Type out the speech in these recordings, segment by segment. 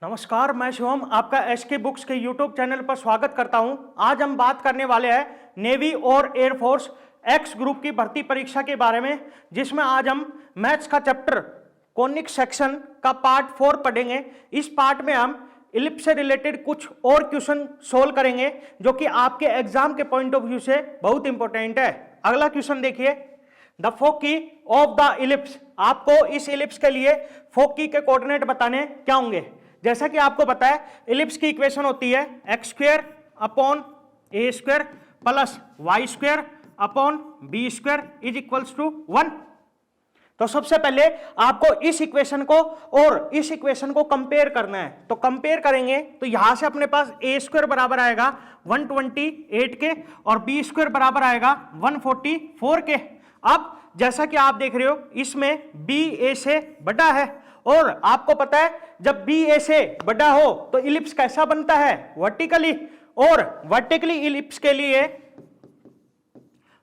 नमस्कार, मैं शिवम आपका एसके बुक्स के यूट्यूब चैनल पर स्वागत करता हूं। आज हम बात करने वाले हैं नेवी और एयरफोर्स एक्स ग्रुप की भर्ती परीक्षा के बारे में, जिसमें आज हम मैथ्स का चैप्टर कॉनिक सेक्शन का पार्ट 4 पढ़ेंगे। इस पार्ट में हम इलिप्स से रिलेटेड कुछ और क्वेश्चन सोल्व करेंगे जो कि आपके एग्जाम के पॉइंट ऑफ व्यू से बहुत इंपॉर्टेंट है। अगला क्वेश्चन देखिए, the foci of the ellipse. आपको इस इलिप्स के लिए फोकी के कोऑर्डिनेट बताने क्या होंगे। जैसा कि आपको पता है इलिप्स की इक्वेशन होती है X square upon A square plus Y square upon B square is equals to 1। तो सबसे पहले आपको इस इक्वेशन को और इस इक्वेशन को कंपेयर करना है। तो कंपेयर करेंगे तो यहां से अपने पास ए स्क्वायर बराबर आएगा 128 के और बी स्क्वायर बराबर आएगा 144 के। अब जैसा कि आप देख रहे हो इसमें बी ए से बड़ा है और आपको पता है जब बी ए से बड़ा हो तो इलिप्स कैसा बनता है, वर्टिकली। और वर्टिकली इलिप्स के लिए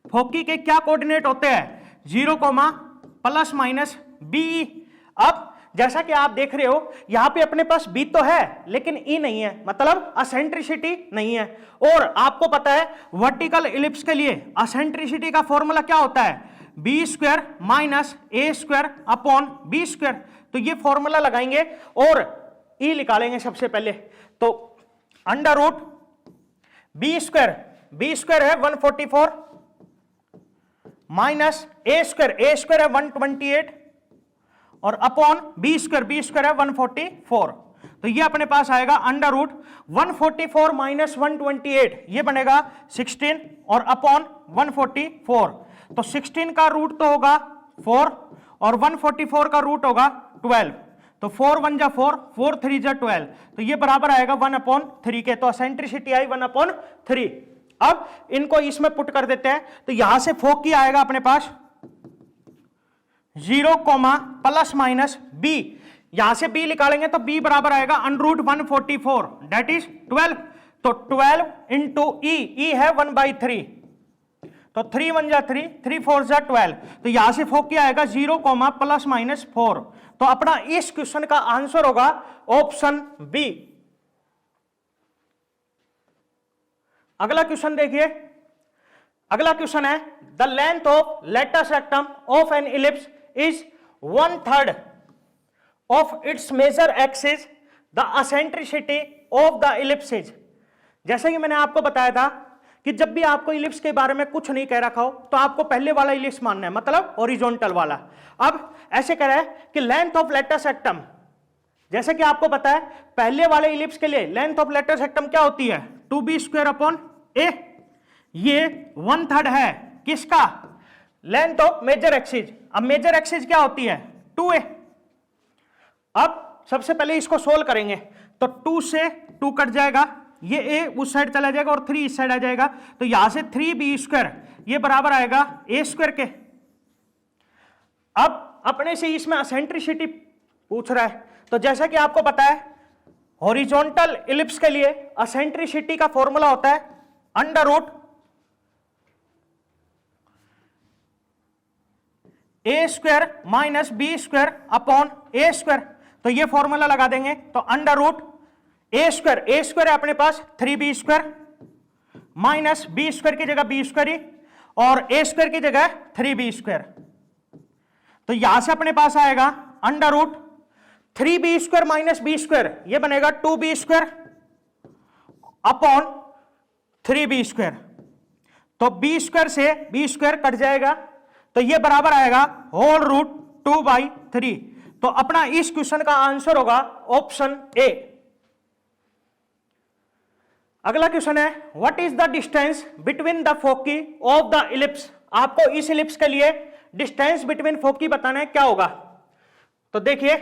फोकी के क्या कोऑर्डिनेट होते हैं, 0, प्लस माइनस बी। अब जैसा कि आप देख रहे हो यहां पे अपने पास बी तो है लेकिन ई नहीं है, मतलब असेंट्रिसिटी नहीं है। और आपको पता है वर्टिकल इलिप्स के लिए असेंट्रिसिटी का फॉर्मूला क्या होता है, बी स्क्वायर माइनस ए स्क्वायर अपॉन बी स्क्वायर। तो ये फॉर्मूला लगाएंगे और ई निकालेंगे सबसे पहले। तो अंडर रूट बी स्क्वायर है 144 माइनस ए स्क्वायर है 128 और अपॉन बी स्क्वायर है 144। तो ये अपने पास आएगा अंडर रूट 144 माइनस 128, ये बनेगा 16 और अपॉन 144। तो 16 का रूट तो होगा 4 और 144 का रूट होगा 12। तो 4 1 जा 4, 4 3 जा 12। तो ये बराबर आएगा 1/3 के। तो एसेंट्रिसिटी आई 1/3। अब इनको इसमें पुट कर देते हैं तो यहां से फोकी आएगा अपने पास 0, प्लस माइनस बी। यहां से बी निकालेंगे तो बी बराबर आएगा अंडर रूट 144 दैट इज 12। तो 12 इंटू ई है 1/3। तो 3 1 जा 3, 3 4 जा 12। तो यहां से फोकी आएगा 0, प्लस माइनस 4। तो अपना इस क्वेश्चन का आंसर होगा ऑप्शन बी। अगला क्वेश्चन देखिए, अगला क्वेश्चन है the length of latus rectum of an ellipse is 1/3 of its major axis, the eccentricity of the ellipse is. जैसे कि मैंने आपको बताया था कि जब भी आपको इलिप्स के बारे में कुछ नहीं कह रखा हो तो आपको पहले वाला इलिप्स मानना है, मतलब हॉरिजॉन्टल वाला। अब ऐसे कह रहा है कि लेंथ ऑफ लेटस रेक्टम, जैसे कि आपको पता है पहले वाले इलिप्स के लिए लेंथ ऑफ लेटस रेक्टम क्या होती है, 2b स्क्वायर अपॉन ए। ये 1/3 है किसका, लेंथ ऑफ मेजर एक्सिस। अब मेजर एक्सिस क्या होती है, 2a। अब सबसे पहले इसको सोल्व करेंगे तो 2 से 2 कट जाएगा, ये ए उस साइड चला जाएगा और 3 इस साइड आ जाएगा। तो यहां से 3b स्क्वायर ये बराबर आएगा ए स्क्वायर के। अब अपने से इसमें एसेंट्रिसिटी पूछ रहा है तो जैसा कि आपको पता है हॉरिजॉन्टल इलिप्स के लिए एसेंट्रिसिटी का फॉर्मूला होता है under root A square minus B square upon A square. तो ये फॉर्मूला लगा देंगे तो अंडर रूट ए स्क्वायर है अपने पास 3b square minus B square की जगह बी स्क्वायर ही और ए स्क्वायर की जगह 3b स्क्वायर। तो यहां से अपने पास आएगा under root 3b square minus B square, ये बनेगा 2b square upon 3b square. तो b स्क्वायर से b स्क्वायर कट जाएगा तो ये बराबर आएगा होल रूट 2/3। तो अपना इस क्वेश्चन का आंसर होगा ऑप्शन ए। अगला क्वेश्चन है what is the distance between the foci of the ellipse. आपको इस इलिप्स के लिए डिस्टेंस बिटवीन फोकी बताना है, क्या होगा। तो देखिए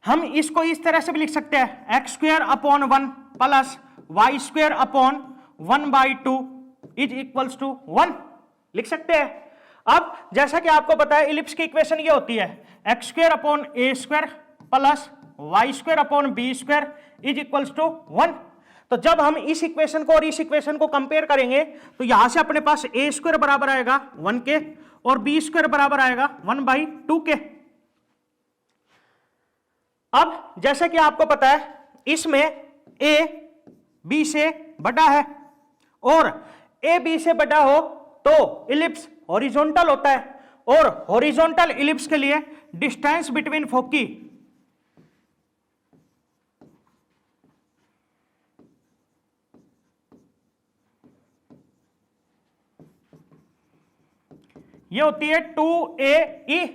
हम इसको इस तरह से भी लिख सकते हैं X square upon 1 plus Y square upon 1/2 is equals to 1 लिख सकते हैं। अब जैसा कि आपको पता है इलिप्स की इक्वेशन ये होती है X square upon A square plus Y square upon B square is equals to 1। तो जब हम इस इक्वेशन को और इस इक्वेशन को कंपेयर करेंगे तो यहां से अपने पास ए स्क्वायर बराबर आएगा 1 के और बी स्क्वायर बराबर आएगा 1/2 के। अब जैसे कि आपको पता है इसमें ए बी से बड़ा है और ए बी से बड़ा हो तो इलिप्स हॉरिजॉन्टल होता है और हॉरिजॉन्टल इलिप्स के लिए डिस्टेंस बिटवीन फोकी ये होती है 2AE।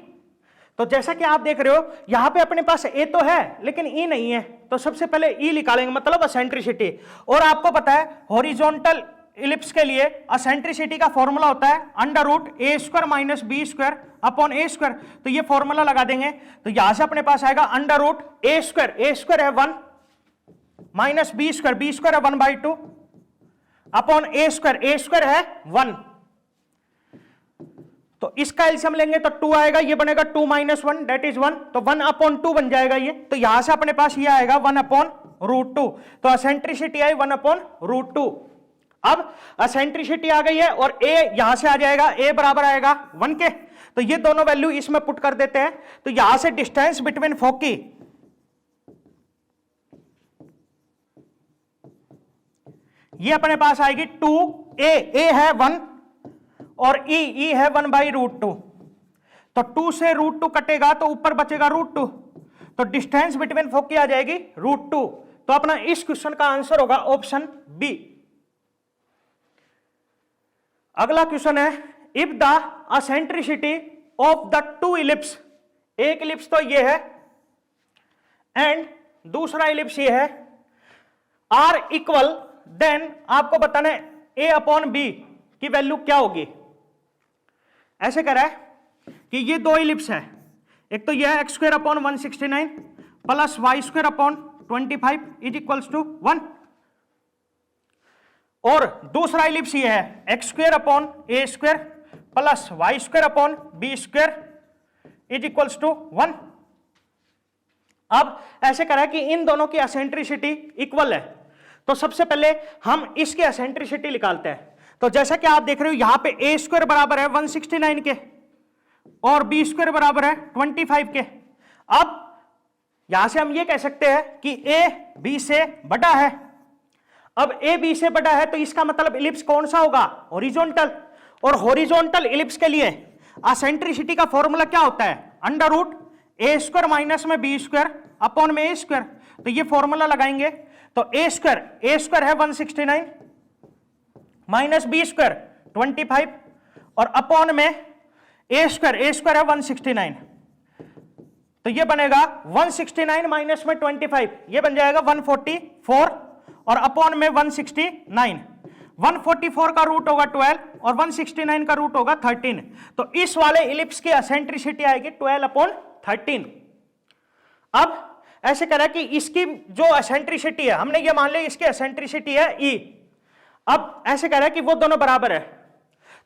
तो जैसा कि आप देख रहे हो यहां पे अपने पास ए तो है लेकिन ई नहीं है, तो सबसे पहले ई निकालेंगे, मतलब असेंट्रिसिटी। और आपको पता है हॉरिजॉन्टल इलिप्स के लिए असेंट्रिसिटी का फॉर्मूला होता है √a² minus b² upon a²। तो ये फॉर्मूला लगा देंगे तो यहां से अपने पास आएगा √a² है 1 माइनस b² है 1/2 अपॉन a² है 1। तो इसका एलसीएम लेंगे तो 2 आएगा, ये बनेगा 2 - 1 दैट इज 1, तो 1/2 बन जाएगा ये। तो यहां से अपने पास ये आएगा 1/√2। तो असेंट्रिसिटी आई 1/√2। अब असेंट्रिसिटी आ गई है और a यहां से आ जाएगा, a बराबर आएगा 1 के। तो ये दोनों वैल्यू इसमें पुट कर देते हैं। तो यहां से डिस्टेंस बिटवीन फोकी ये अपने पास आएगी 2a है 1 और e है 1/√2। तो 2 से √2 कटेगा तो ऊपर बचेगा √2, तो डिस्टेंस बिटवीन फोकी आ जाएगी √2। तो अपना इस क्वेश्चन का आंसर होगा ऑप्शन बी। अगला क्वेश्चन है if the eccentricity of the 2 ellipse, एक इलिप्स तो ये है एंड दूसरा इलिप्स ये है, आर इक्वल, देन आपको बताना है a/b की वैल्यू क्या होगी। ऐसे कह रहा है कि ये 2 इलिप्स है, एक तो यह x² upon 169 plus y² upon 25 is equals to 1 और दूसरा इलिप्स ये है x² upon a² plus y² upon b² is equals to 1। अब ऐसे कह रहा है कि इन दोनों की एसेंट्रिसिटी इक्वल है, तो सबसे पहले हम इसकी एसेंट्रिसिटी निकालते हैं। तो जैसा कि आप देख रहे हो यहां पे a² बराबर है 169 के और b² बराबर है 25 के। अब यहां से हम ये कह सकते हैं कि a b से बड़ा है। अब a b से बड़ा है तो इसका मतलब इलिप्स कौन सा होगा, हॉरिजॉन्टल। और हॉरिजॉन्टल इलिप्स के लिए एसेंट्रिसिटी का फॉर्मूला क्या होता है, √a² माइनस में b² अपॉन में a²। तो ये फॉर्मूला लगाएंगे तो a² है 169 माइनस b² 25 और अपॉन में a² है 169। तो ये बनेगा 169 माइनस में 25, ये बन जाएगा 144 और अपॉन में 169। 144 का रूट होगा 12 और 169 का रूट होगा 13। तो इस वाले इलिप्स की एसेंट्रिसिटी आएगी 12/13। अब ऐसे करा कि इसकी जो एसेंट्रिसिटी है, हमने ये मान लिया इसकी एसेंट्रिसिटी है E। अब ऐसे कह रहा है कि वो दोनों बराबर है,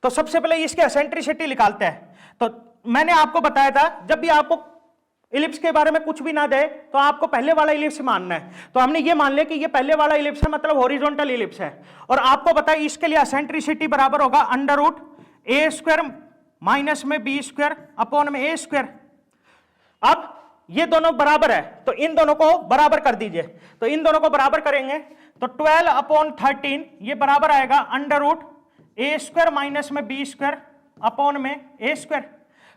तो सबसे पहले इसकी एसेंट्रिसिटी निकालते हैं। तो मैंने आपको बताया था जब भी आपको इलिप्स के बारे में कुछ भी ना दे तो आपको पहले वाला इलिप्स मानना है। तो हमने ये मान लिया कि ये पहले वाला इलिप्स है, मतलब हॉरिजॉन्टल इलिप्स है। और आपको पता है इसके लिए एसेंट्रिसिटी बराबर होगा √a² माइनस में b² अपॉन में a²। अब ये दोनों बराबर है तो इन दोनों को बराबर कर दीजिए। तो इन दोनों को बराबर करेंगे तो 12/13 ये बराबर आएगा √a² माइनस में b² अपॉन में a²।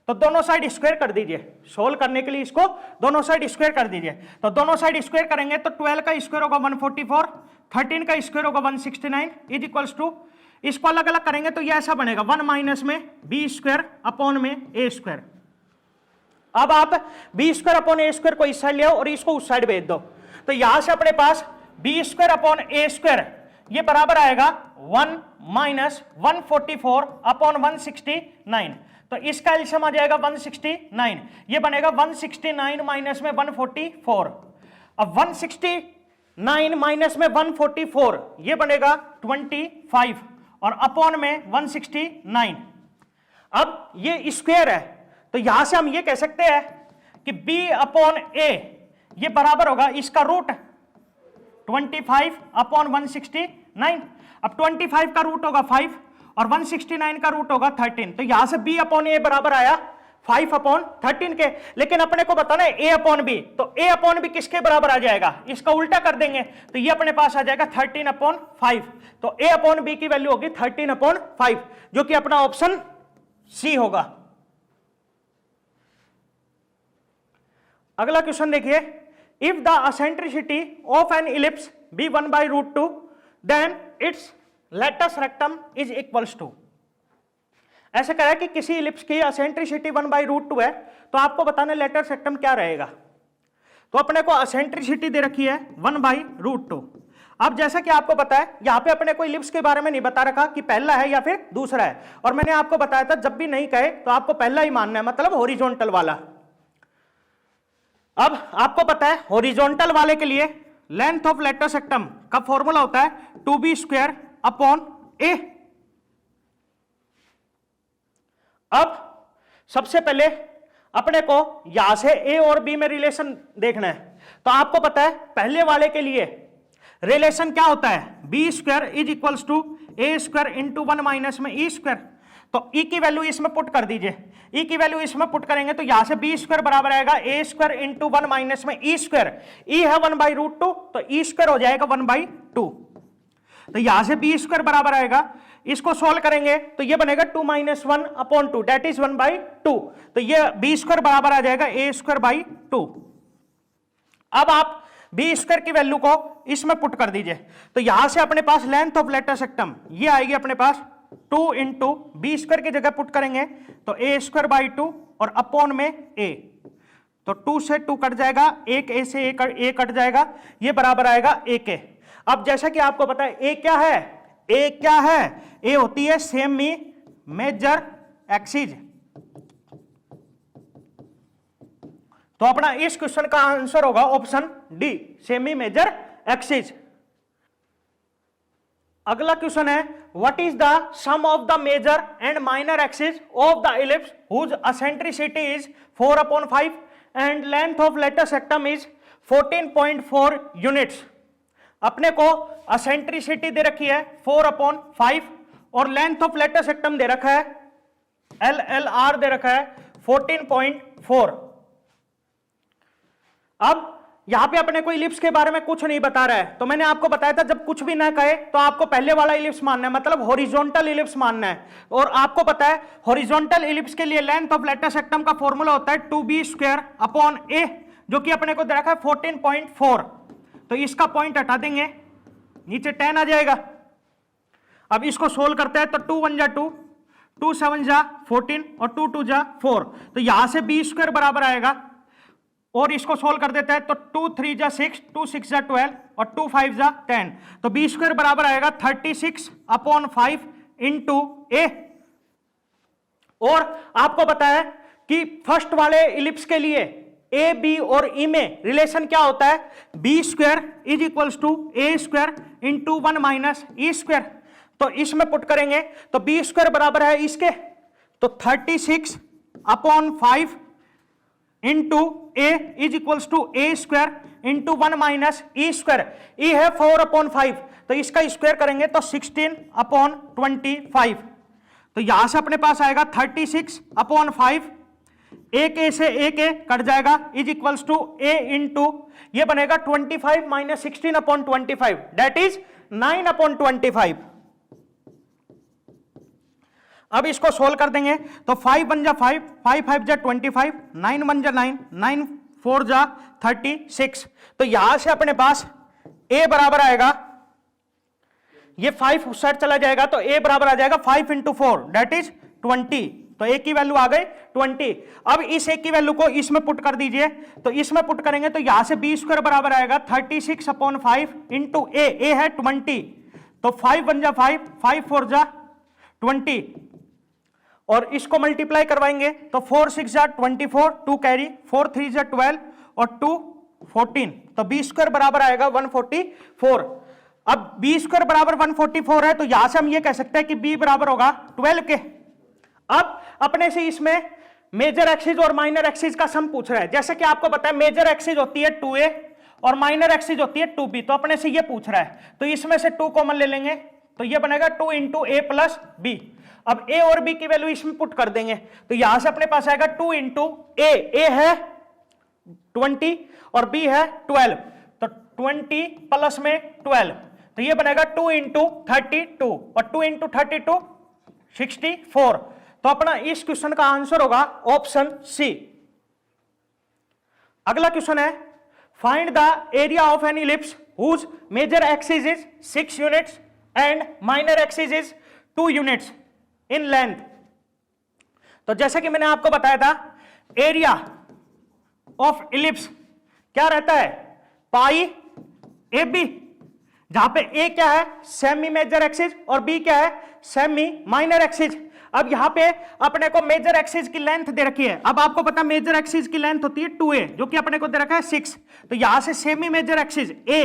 तो दोनों साइड स्क्वायर कर दीजिए, सोल्व करने के लिए इसको दोनों साइड स्क्वायर कर दीजिए। तो दोनों साइड स्क्वायर करेंगे तो 12 का स्क्वायर होगा 144, 13 का स्क्वायर होगा 169 इज इक्वल्स टू, इसको अलग अलग करेंगे तो ये ऐसा बनेगा 1 माइनस में b² अपॉन में a²। अब आप b² अपॉन a² को इस साइड ले आओ और इसको उस साइड भेज दो। तो यहां से अपने पास b² अपॉन a² ये बराबर आएगा 1 माइनस 144 अपॉन 169। तो इसका एलसीएम आ जाएगा 169, ये बनेगा 169 माइनस में 144। अब 169 माइनस में 144 ये बनेगा 25 और अपॉन में 169। अब ये स्क्वायर है तो यहां से हम ये कह सकते हैं कि b अपॉन a ये बराबर होगा इसका रूट 25 अपॉन 169। अब 25 का रूट होगा 5 और 169 का रूट होगा 13। तो यहां से b अपॉन a बराबर आया 5/13 के, लेकिन अपने को बताना है a/b, तो a/b किसके बराबर आ जाएगा, इसका उल्टा कर देंगे तो ये अपने पास आ जाएगा 13/5, तो a/b की वैल्यू होगी 13/5, जो कि अपना ऑप्शन सी होगा। अगला क्वेश्चन देखिए, if the eccentricity of an ellipse be 1/√2 then its latus rectum is equals to. ऐसे कहा है कि किसी इलिप्स की एसेंट्रिसिटी 1/√2 है, तो आपको बताना लेटस रेक्टम क्या रहेगा। तो अपने को एसेंट्रिसिटी दे रखी है 1/√2। अब जैसा कि आपको पता है यहां पे अपने को इलिप्स के बारे में नहीं बता रखा कि पहला है या फिर दूसरा है, और मैंने आपको बताया था जब भी नहीं कहे तो आपको पहला ही मानना है, मतलब हॉरिजॉन्टल वाला। अब आपको पता है हॉरिजॉन्टल वाले के लिए लेंथ ऑफ लेटस रेक्टम का फॉर्मूला होता है 2b² a। अब सबसे पहले अपने को यहां से a और b में रिलेशन देखना है, तो आपको पता है पहले वाले के लिए रिलेशन क्या होता है, b² = a² इंटू 1 माइनस में e²। तो e की वैल्यू इसमें पुट कर दीजिए, e की वैल्यू इसमें पुट करेंगे तो यहां से b² बराबर आएगा a² इंटू 1 माइनस में e²। e है 1/√2, तो e² हो जाएगा 1/2। तो यहां से b² बराबर आएगा, इसको सोल्व करेंगे तो ये बनेगा 2 - 1/2 दैट इज 1/2। तो ये b² बराबर आ जाएगा a²/2। अब आप b² की वैल्यू को इसमें पुट कर दीजिए, तो यहां से अपने पास लेंथ ऑफ लेटस रेक्टम ये आएगी अपने पास 2 इंटू b² की जगह पुट करेंगे तो a²/2 और अपॉन में a, तो 2 से 2 कट जाएगा, एक a से a कट जाएगा, ये बराबर आएगा a के। अब जैसा कि आपको पता है a क्या है, a क्या है, a होती है सेमी मेजर एक्सिस। तो अपना इस क्वेश्चन का आंसर होगा option D, semi major axis. अगला क्वेश्चन है, what is the sum of the major and minor axis of the ellipse whose eccentricity is 4/5 and length of latus rectum is 14.4 units. अपने को eccentricity दे रखी है 4/5 और length of latus rectum दे रखा है LLR दे रखा है 14.4। अब यहां पे अपने को इलिप्स के बारे में कुछ नहीं बता रहा है, तो मैंने आपको बताया था जब कुछ भी ना कहे तो आपको पहले वाला इलिप्स मानना है, मतलब हॉरिजॉन्टल इलिप्स मानना है। और आपको पता है हॉरिजॉन्टल इलिप्स के लिए लेंथ ऑफ लेटस रेक्टम का फॉर्मूला होता है 2b²/a, जो कि अपने को दे रखा है 14.4। तो इसका पॉइंट हटा देंगे, नीचे 10 आ जाएगा। अब इसको सोल्व करते हैं तो 2 × 1 = 2, 2 × 7 = 14 और 2 × 2 = 4। तो यहां से b² बराबर आएगा, और इसको सोल्व कर देता है तो 2 × 3 = 6, 2 × 6 = 12 और 2 × 5 = 10। तो b² बराबर आएगा 36/5 इंटू a। और आपको पता है कि फर्स्ट वाले इलिप्स के लिए a, b और e में रिलेशन क्या होता है, b² = a² into 1 minus e²। तो इसमें पुट करेंगे तो b² बराबर है इसके, तो 36/5 into a = a² into 1 minus e²। e है 4/5, तो इसका स्क्वायर करेंगे तो 16/25। तो यहां से अपने पास आएगा 36/5, एक a से एक a कट जाएगा, = a इंटू ये बनेगा 25 - 16/25 दैट इज 9/25। अब इसको सोल्व कर देंगे तो 5 × 1 = 5, 5 × 5 = 25, 9 × 1 = 9, 9 × 4 = 36। तो यहां से अपने पास a बराबर आएगा, ये 5 उस साइड चला जाएगा तो a बराबर आ जाएगा 5 × 4 दैट इज 20। तो a की वैल्यू आ गई 20। अब इस a की वैल्यू को इसमें पुट कर दीजिए, तो इसमें पुट करेंगे तो यहां से b² बराबर आएगा 36/5 इंटू a है 20। तो 5 × 1 = 5, 5 × 4 = 20 और इसको मल्टीप्लाई करवाएंगे तो 4 × 6 = 24, 2 कैरी, 4 × 3 = 12 और 2 14। तो b² बराबर आएगा 144। अब b² बराबर 144 है तो यहां से हम ये कह सकते हैं कि b बराबर होगा 12 के। अब अपने से इसमें मेजर एक्सिस और माइनर एक्सिस का सम पूछ रहा है। जैसे कि आपको पता है मेजर एक्सिस होती है 2a और माइनर एक्सिस होती है 2b, तो अपने से ये पूछ रहा है तो इसमें से 2 कॉमन ले लेंगे तो ये बनेगा 2 × a + b। अब a और b की वैल्यू इसमें पुट कर देंगे, तो यहां से अपने पास आएगा 2 इंटू ए है 20 और b है 12, तो 20 प्लस में 12, तो ये बनेगा 2 इंटू 32 और 2 इंटू 32 64। तो अपना इस क्वेश्चन का आंसर होगा ऑप्शन सी। अगला क्वेश्चन है find the area of an ellipse whose major axis is 6 units and minor axis is 2 units in length. तो जैसा कि मैंने आपको बताया था, एरिया ऑफ इलिप्स क्या रहता है, पाई ए बी, जहां पे ए क्या है सेमी मेजर एक्सिस और बी क्या है सेमी माइनर एक्सिस। अब यहां पे अपने को मेजर एक्सिस की लेंथ दे रखी है। अब आपको पता मेजर एक्सिस की लेंथ होती है 2a, जो कि अपने को दे रखा है 6, तो यहां से सेमी मेजर एक्सिस a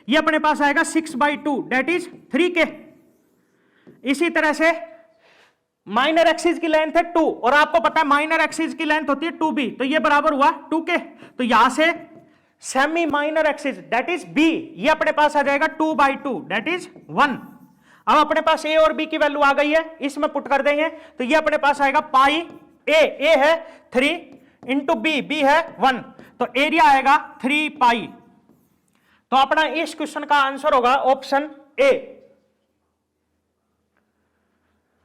ये अपने पास आएगा 6/2 दैट इज 3k। इसी तरह से माइनर एक्सिस की लेंथ है 2 और आपको पता है माइनर एक्सिस की लेंथ होती है 2b, तो ये बराबर हुआ 2k। तो यहां से semi minor axis that is b ये अपने पास आ जाएगा 2/2 दैट इज 1। अब अपने पास a और b की वैल्यू आ गई है, इसमें पुट कर देंगे, तो ये अपने पास आएगा पाई a है 3 इंटू b है 1, तो एरिया आएगा 3 पाई। तो अपना इस क्वेश्चन का आंसर होगा ऑप्शन ए।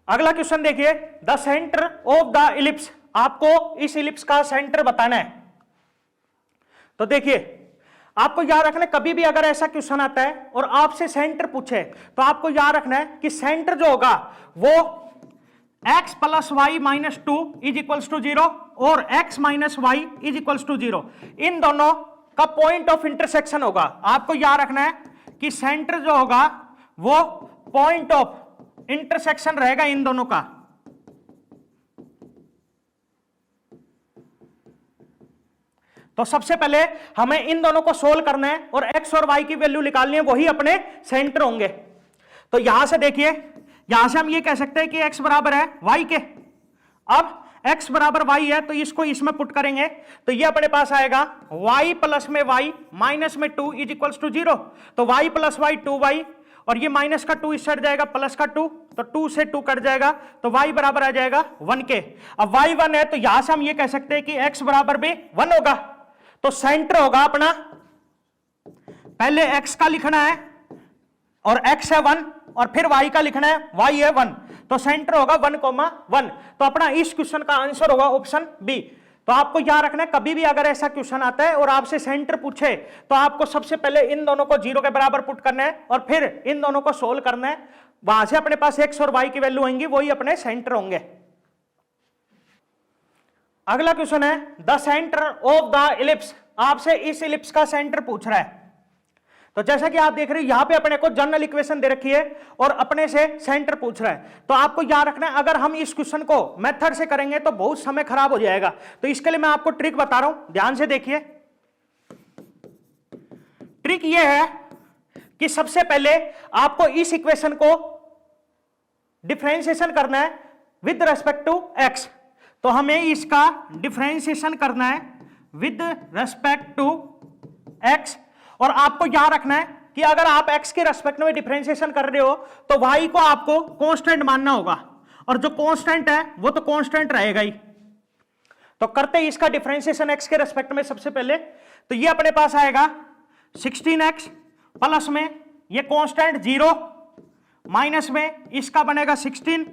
अगला क्वेश्चन देखिए, the centre of the ellipse, आपको इस इलिप्स का सेंटर बताना है। तो देखिए आपको याद रखना है, कभी भी अगर ऐसा क्वेश्चन आता है और आपसे सेंटर पूछे तो आपको याद रखना है कि सेंटर जो होगा वो x plus Y minus 2 is equals to 0 और x minus Y is equals to 0, इन दोनों का पॉइंट ऑफ इंटरसेक्शन होगा। आपको याद रखना है कि सेंटर जो होगा वो पॉइंट ऑफ इंटरसेक्शन रहेगा इन दोनों का। तो सबसे पहले हमें इन दोनों को सोल्व करना है और x और y की वैल्यू निकालनी है, वही अपने सेंटर होंगे। तो यहां से देखिए, यहां से हम ये कह सकते हैं कि x बराबर है y के। अब x बराबर y है तो इसको इसमें पुट करेंगे, तो ये अपने पास आएगा y प्लस में y माइनस में 2 इज इक्वल्स टू 0। तो y प्लस वाई 2y और ये माइनस का 2 इस साइड जाएगा प्लस का 2, तो 2 से 2 कट जाएगा, तो y बराबर आ जाएगा 1 के। अब y 1 है तो यहां से हम ये कह सकते हैं कि x बराबर भी 1 होगा। तो सेंटर होगा अपना, पहले x का लिखना है और x है 1 और फिर y का लिखना है, y है 1, तो सेंटर होगा 1,1। तो अपना इस क्वेश्चन का आंसर होगा ऑप्शन बी। तो आपको याद रखना है, कभी भी अगर ऐसा क्वेश्चन आता है और आपसे सेंटर पूछे तो आपको सबसे पहले इन दोनों को 0 के बराबर पुट करना है और फिर इन दोनों को सोल्व करना है, वहां से अपने पास x और y की वैल्यू होंगी, वही अपने सेंटर होंगे। अगला क्वेश्चन है the centre of the ellipse, आपसे इस इलिप्स का सेंटर पूछ रहा है। तो जैसा कि आप देख रहे हो यहां पे अपने को जनरल इक्वेशन दे रखी है और अपने से सेंटर पूछ रहा है। तो आपको याद रखना है, अगर हम इस क्वेश्चन को मेथड से करेंगे तो बहुत समय खराब हो जाएगा। तो इसके लिए मैं आपको ट्रिक बता रहा हूं, ध्यान से देखिए। ट्रिक यह है कि सबसे पहले आपको इस इक्वेशन को डिफरेंशिएशन करना है विद रेस्पेक्ट टू एक्स। तो हमें इसका डिफरेंशिएशन करना है विद रेस्पेक्ट टू एक्स, और आपको याद रखना है कि अगर आप x के रेस्पेक्ट में डिफरेंशिएशन कर रहे हो तो y को आपको कांस्टेंट मानना होगा, और जो कांस्टेंट है वो तो कांस्टेंट रहेगा ही। तो करते ही इसका डिफरेंशिएशन x के रेस्पेक्ट में सबसे पहले, तो ये अपने पास आएगा 16x प्लस में ये कांस्टेंट 0 माइनस में इसका बनेगा 16,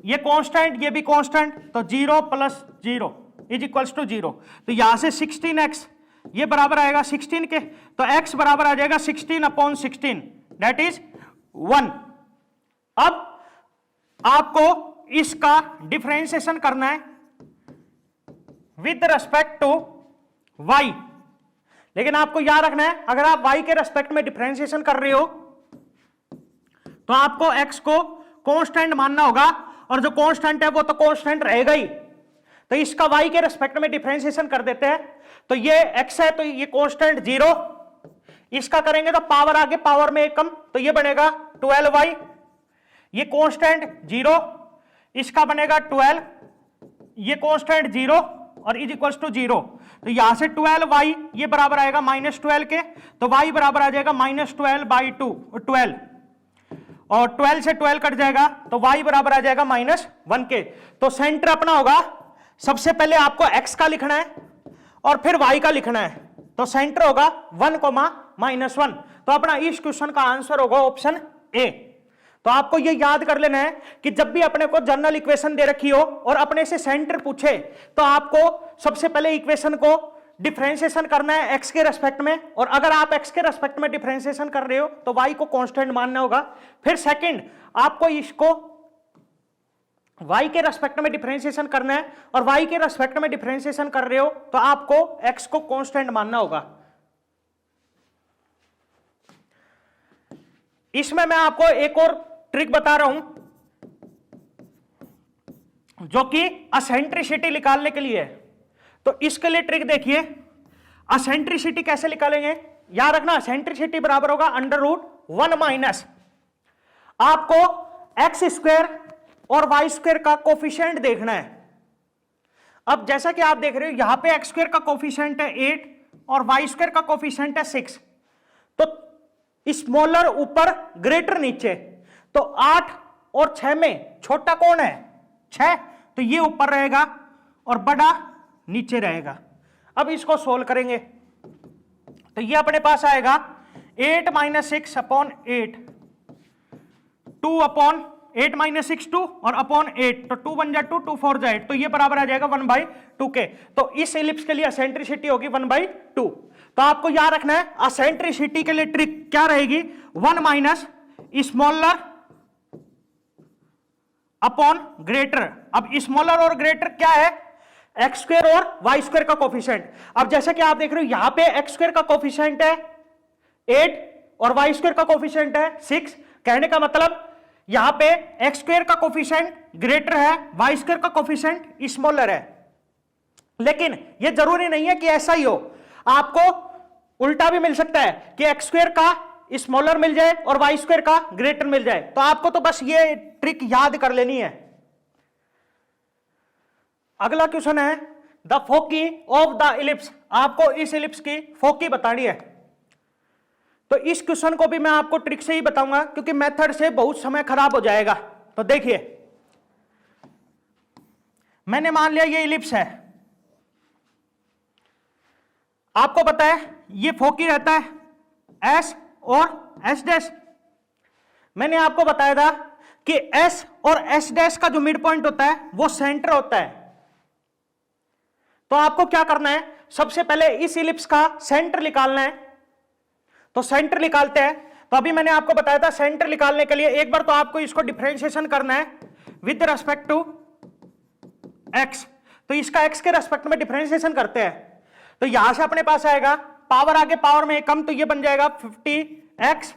ये कांस्टेंट ये भी कांस्टेंट, तो 0 प्लस 0 इज इक्वल्स टू 0। तो यहां से 16x ये बराबर आएगा 16 के, तो x बराबर आ जाएगा 16/16 दैट इज 1। अब आपको इसका डिफरेंशिएशन करना है विद रेस्पेक्ट टू y, लेकिन आपको याद रखना है अगर आप y के रेस्पेक्ट में डिफरेंशिएशन कर रहे हो तो आपको x को कांस्टेंट मानना होगा, और जो कांस्टेंट है वो तो कांस्टेंट रहेगा ही। तो इसका y के रेस्पेक्ट में डिफरेंशिएशन कर देते हैं, तो ये x है तो ये कांस्टेंट 0, इसका करेंगे तो पावर आगे पावर में एक कम, तो ये बनेगा 12y, ये कांस्टेंट 0 इसका बनेगा 12, ये कांस्टेंट 0 और इज इक्वल्स टू 0। तो यहां से 12y ये बराबर आएगा -12 के, तो y बराबर आ जाएगा -12/2 12। और 12 से 12 कट जाएगा तो y बराबर आ जाएगा -1 के। तो सेंटर अपना होगा, सबसे पहले आपको x का लिखना है और फिर y का लिखना है, तो सेंटर होगा 1, -1। तो अपना इस क्वेश्चन का आंसर होगा ऑप्शन ए। तो आपको ये याद कर लेना है कि जब भी अपने को जनरल इक्वेशन दे रखी हो और अपने से सेंटर पूछे तो आपको सबसे पहले इक्वेशन को डिफरेंशिएशन करना है x के रेस्पेक्ट में, और अगर आप x के रेस्पेक्ट में डिफरेंशिएशन कर रहे हो तो y को कांस्टेंट मानना होगा। फिर सेकंड आपको इसको y के रेस्पेक्ट में डिफरेंशिएशन करना है, और y के रेस्पेक्ट में डिफरेंशिएशन कर रहे हो तो आपको x को कांस्टेंट मानना होगा। इसमें मैं आपको एक और ट्रिक बता रहा हूं जो कि असेंट्रिसिटी निकालने के लिए है। तो इसके लिए ट्रिक देखिए, असेंट्रिसिटी कैसे निकालेंगे, याद रखना असेंट्रिसिटी बराबर होगा √1 माइनस आपको एक्स स्क्वायर और वाई स्क्वायर का कोफिशिएंट देखना है। अब जैसा कि आप देख रहे हो यहां पे एक्स स्क्वायर का कोफिशिएंट है 8 और वाई स्क्वायर का कोफिशिएंट है 6, तो स्मॉलर ऊपर ग्रेटर नीचे, तो 8 और 6 में छोटा कौन है 6, तो ये ऊपर रहेगा और बड़ा नीचे रहेगा। अब इसको सोल्व करेंगे तो ये अपने पास आएगा 8 - 6 अपॉन 8, 2 अपॉन 8 - 6 2 और अपॉन 8, तो 2 1 जा 2, 2 4 जा 8, तो ये बराबर आ जाएगा 1/2 के। तो इस एलिप्स के लिए असेंट्रिसिटी होगी 1/2। तो आपको याद रखना है असेंट्रिसिटी के लिए ट्रिक क्या रहेगी, 1 माइनस स्मॉलर अपॉन ग्रेटर। अब स्मॉलर और ग्रेटर क्या है, एक्स स्क्वायर और वाई स्क्वायर का कोफिशिएंट। अब जैसे कि आप देख रहे हो यहां पे एक्स स्क्वायर का कोफिशिएंट है 8 और वाई स्क्वायर का कोफिशिएंट है 6, कहने का मतलब यहां पे एक्स स्क्वायर का कोफिशिएंट ग्रेटर है, वाई स्क्वायर का कोफिशिएंट स्मॉलर है। लेकिन यह जरूरी नहीं है कि ऐसा ही हो, आपको उल्टा भी मिल सकता है कि एक्स स्क्वायर का स्मॉलर मिल जाए और वाई स्क्वायर का ग्रेटर मिल जाए। तो आपको तो बस ये ट्रिक याद कर लेनी है। अगला क्वेश्चन है the foci of the ellipse, आपको इस इलिप्स की फोकी बतानी है। तो इस क्वेश्चन को भी मैं आपको ट्रिक से ही बताऊंगा क्योंकि मेथड से बहुत समय खराब हो जाएगा। तो देखिए मैंने मान लिया ये इलिप्स है, आपको पता है ये फोकी रहता है एस और एस डैश। मैंने आपको बताया था कि एस और एस डैश का जो मिड पॉइंट होता है वो सेंटर होता है। तो आपको क्या करना है, सबसे पहले इस इलिप्स का सेंटर निकालना है। तो सेंटर निकालते हैं। तो अभी मैंने आपको बताया था सेंटर निकालने के लिए एक बार तो आपको इसको डिफरेंशिएशन करना है विद रिस्पेक्ट टू एक्स। तो इसका एक्स के रेस्पेक्ट में डिफरेंशिएशन करते हैं। तो यहां से अपने पास आएगा पावर आगे पावर में कम, तो ये बन जाएगा 50x,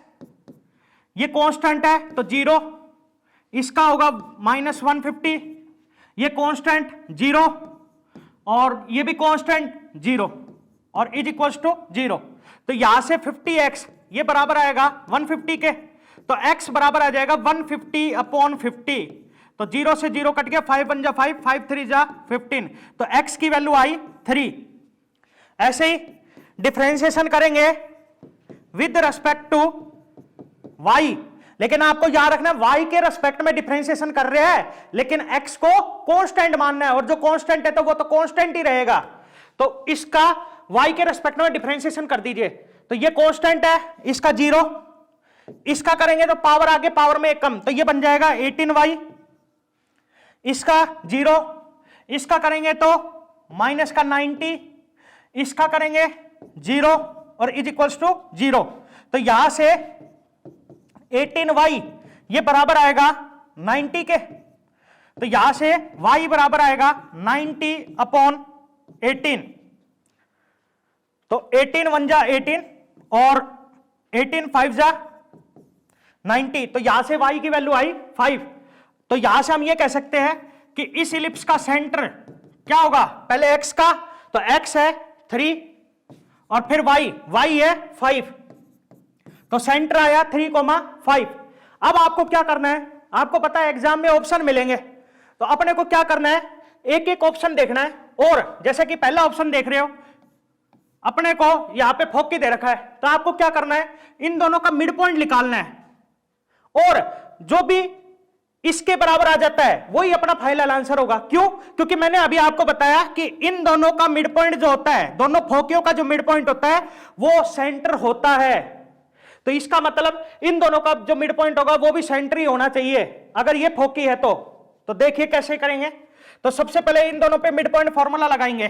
ये कांस्टेंट है तो 0, इसका होगा -150, ये कांस्टेंट 0 और ये भी कांस्टेंट 0 और इज इक्वल्स टू 0। तो यहां से 50x ये बराबर आएगा 150 के, तो x बराबर आ जाएगा 150 अपॉन 50, तो 0 से 0 कट गया, 5 1 जा 5, 5 3 जा 15, तो x की वैल्यू आई 3। ऐसे ही डिफरेंशिएशन करेंगे विद रिस्पेक्ट टू y, लेकिन आपको याद रखना y के रेस्पेक्ट में डिफरेंशिएशन कर रहे हैं लेकिन x को कांस्टेंट मानना है, और जो कांस्टेंट है तो वो तो कांस्टेंट ही रहेगा। तो इसका y के रेस्पेक्ट में डिफरेंशिएशन कर दीजिए। तो ये कांस्टेंट है, इसका 0, इसका करेंगे तो पावर आगे पावर में कम, तो ये बन जाएगा 18y, इसका 0, इसका करेंगे तो माइनस का 90, इसका करेंगे 0 और इज इक्वल्स टू 0। तो यहां से 18y ये बराबर आएगा 90 के, तो यहां से y बराबर आएगा 90 अपॉन 18, तो 18 1 जा 18 और 18 5 जा 90, तो यहां से y की वैल्यू आई 5। तो यहां से हम ये कह सकते हैं कि इस इलिप्स का सेंटर क्या होगा, पहले x का, तो x है 3 और फिर y है 5, तो सेंटर आया 3,5। अब आपको क्या करना है, आपको पता है एग्जाम में ऑप्शन मिलेंगे, तो अपने को क्या करना है, एक एक ऑप्शन देखना है। और जैसे कि पहला ऑप्शन देख रहे हो अपने को यहां पे फोकी दे रखा है, तो आपको क्या करना है, इन दोनों का मिड पॉइंट निकालना है और जो भी इसके बराबर आ जाता है वही अपना फाइनल आंसर होगा। क्यों? क्योंकि मैंने अभी आपको बताया कि इन दोनों का मिड पॉइंट जो होता है, दोनों फोकियों का जो मिड पॉइंट होता है वो सेंटर होता है। तो इसका मतलब इन दोनों का जो मिड पॉइंट होगा वो भी सेंटर ही होना चाहिए अगर ये फोकी है तो देखिए कैसे करेंगे। तो सबसे पहले इन दोनों पे मिड पॉइंट फॉर्मूला लगाएंगे।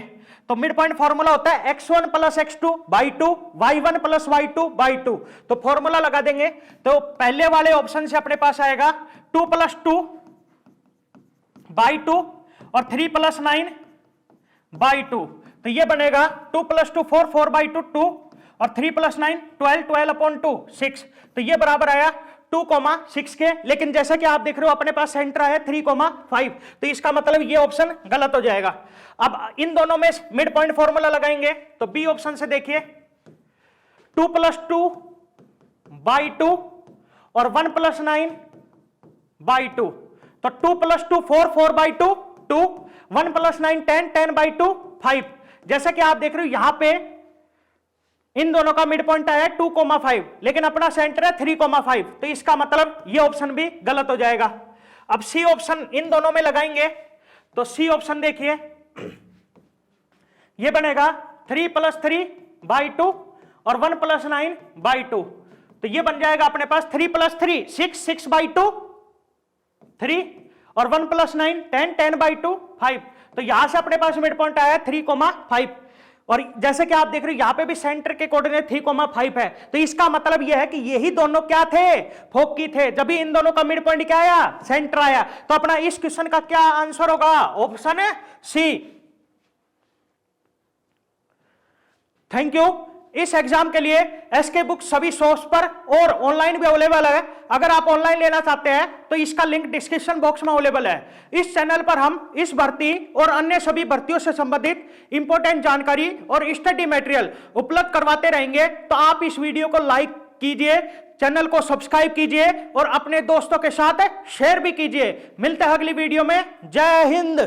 तो मिड पॉइंट फॉर्मूला होता है x1 plus x2 by 2, y1 plus y2 by 2। तो फॉर्मूला लगा देंगे तो पहले वाले ऑप्शन से अपने पास आएगा 2 प्लस 2 बाई 2 और 3 प्लस 9 बाई 2। तो ये बनेगा 2 प्लस 2 4, 4 बाई 2 2 और 3 प्लस 9 12, 12 अपॉन 2 6। तो ये बराबर आया 2,6 के। लेकिन जैसा कि आप देख रहे हो अपने पास सेंटर है 3,5। तो इसका मतलब ये ऑप्शन गलत हो जाएगा। अब इन दोनों में मिड पॉइंट फॉर्मूला लगाएंगे तो बी ऑप्शन से देखिए 2 प्लस 2 बाई 2 और 1 प्लस 9 बाई 2। तो 2 प्लस 2 4, 4 बाई 2 2, 1 प्लस 9 10, 10 बाई 2 5। जैसा कि आप देख रहे हो यहां पे इन दोनों का मिड पॉइंट आया 2,5 लेकिन अपना सेंटर है 3,5। तो इसका मतलब ये ऑप्शन भी गलत हो जाएगा। अब सी ऑप्शन इन दोनों में लगाएंगे तो सी ऑप्शन देखिए ये बनेगा 3 प्लस 3 बाई 2 और 1 प्लस 9 बाई 2। तो ये बन जाएगा अपने पास 3 प्लस 3 6, 6 बाई 2 3 और 1 प्लस 9 10, 10 बाई 2 5। तो यहां से अपने पास मिड पॉइंट आया 3,5 और जैसे कि आप देख रहे हो यहां पे भी सेंटर के कोऑर्डिनेट 3,5 है। तो इसका मतलब यह है कि यही दोनों क्या थे, फोकी थे। जब भी इन दोनों का मिड पॉइंट क्या आया, सेंटर आया। तो अपना इस क्वेश्चन का क्या आंसर होगा? ऑप्शन है सी। Thank you. इस एग्जाम के लिए एसके बुक सभी शॉप्स पर और ऑनलाइन भी अवेलेबल है। अगर आप ऑनलाइन लेना चाहते हैं तो इसका लिंक डिस्क्रिप्शन बॉक्स में अवेलेबल है। इस चैनल पर हम इस भर्ती और अन्य सभी भर्तियों से संबंधित इंपॉर्टेंट जानकारी और स्टडी मटेरियल उपलब्ध करवाते रहेंगे। तो आप इस वीडियो को लाइक कीजिए, चैनल को सब्सक्राइब कीजिए और अपने दोस्तों के साथ शेयर भी कीजिए। मिलते हैं अगली वीडियो में। जय हिंद।